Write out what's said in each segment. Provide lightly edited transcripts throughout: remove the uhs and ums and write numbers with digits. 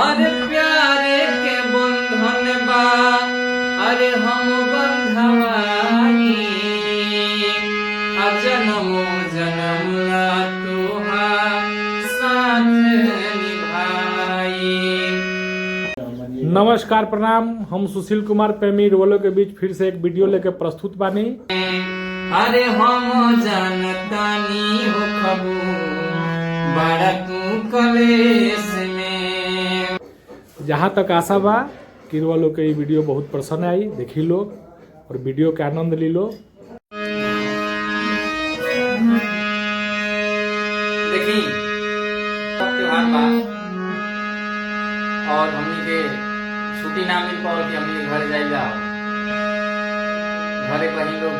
हर प्यारे के बंधन बा अरे हम बंधवाई जन्मो जन्म ला तोहार साथ निभाई। नमस्कार प्रणाम, हम सुशील कुमार प्रेमी रोलों के बीच फिर से एक वीडियो लेकर प्रस्तुत बानी। अरे हम जानतानी हो खबू बड़ा तू कलेस में। जहाँ तक आशा बा कि रोलों के ये वीडियो बहुत पसंद आई, देखी लो और वीडियो के आनंद ली लो। देखी त्योहार बा और हमनी के छुट्टी ना मिल पाओ कि हमनी के घर जाए जाओ। घरे पर ही लोग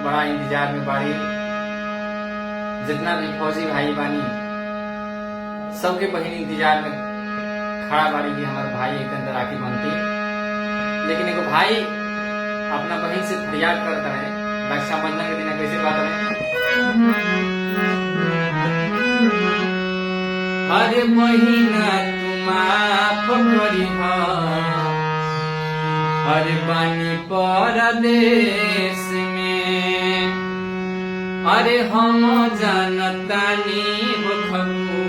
बड़ा इंतजार में बाड़ी। जितना भी फौजी भाई बानी सबके बहिन इंतजार में खड़ा बाड़ी कि हमारे भाई एक अंदर राखी बनती। लेकिन एगो भाई अपना बहन से फरियाद करता है रक्षाबंधन के दिन कैसे बात है। हर महीना माफ करी हर बानी परदेश में। अरे हम जानतानी हो खबू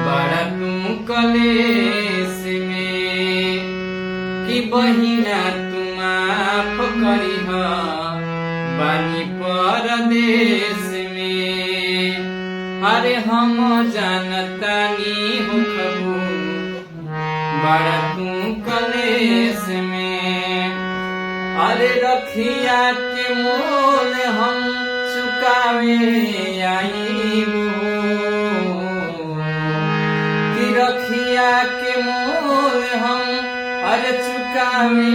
बड़ा तू कलेस में कि बहिना तू माफ करी बानी परदेश में। अरे हम जानतानी हो खबू बड़ा तू कलेस में। अरे रखिया के मोल हम चुकावे आईबो कि रखिया के मोल हम अरे चुकावे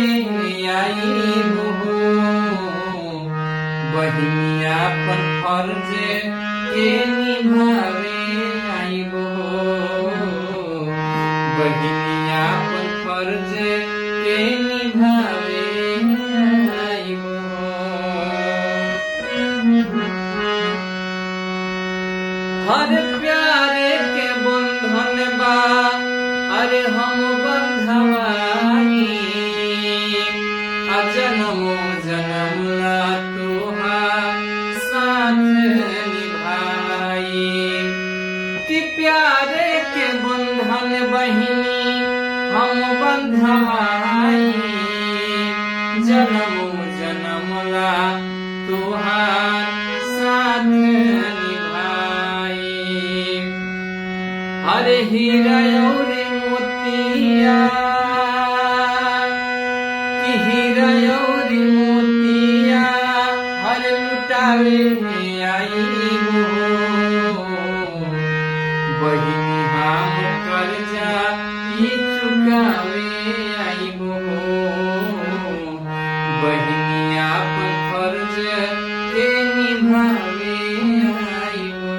आईबो। बहिनिया पर फर्ज के निभावे आईबो। बहिनिया पर फर्ज के निभावे आईबो। हर प्यारे के बंधन बा अरे हम बंधवाई जन्मो जन्म ला तोहार साथ निभाई। कि प्यारे के बंधन बहिनी हम बंधवाई जन्मो जन्म ला तोहार साथ निभाई। अरे हीरा और मोतिया कि हीरा और मोतिया हर लुटावे आईबो। बहिनी हम कर्जा ही चुकावे आईबो। बहिनिया पर फर्ज के निभावे आईबो।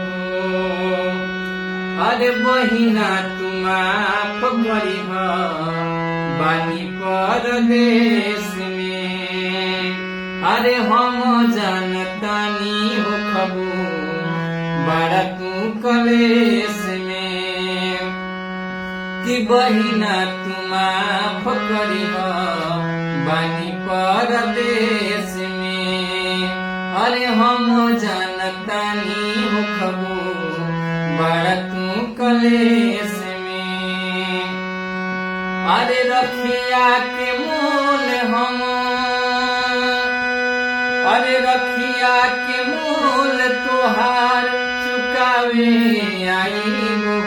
अरे बहिना तू माफ करी बानी परदेश में। अरे हम जानतानी हो खबू बड़ा तू कलेस में कि बहिना तू माफ करी बानी परदेश में। अरे हम जानतानी हो खबू बड़ा तू कलेस में। अरे रखिया के मोल हम अरे रखिया के मोल तोहार चुकावे आईबो।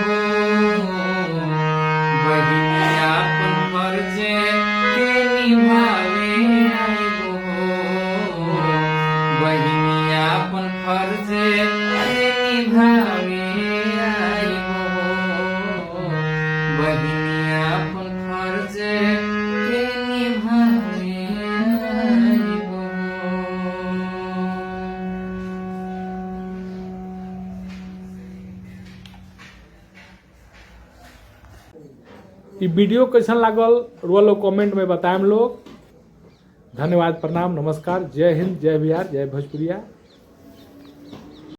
बहिनिया अपन फर्ज के निभावे आईबो। बहिनिया अपन फर्ज के निभावे आईबो। बहिनिया अपन फर्ज के निभावे आईबो। ये वीडियो कैसन लागल रोलो कमेंट में बताएं लोग। धन्यवाद, प्रणाम, नमस्कार, जय हिंद, जय बिहार, जय भोजपुरिया।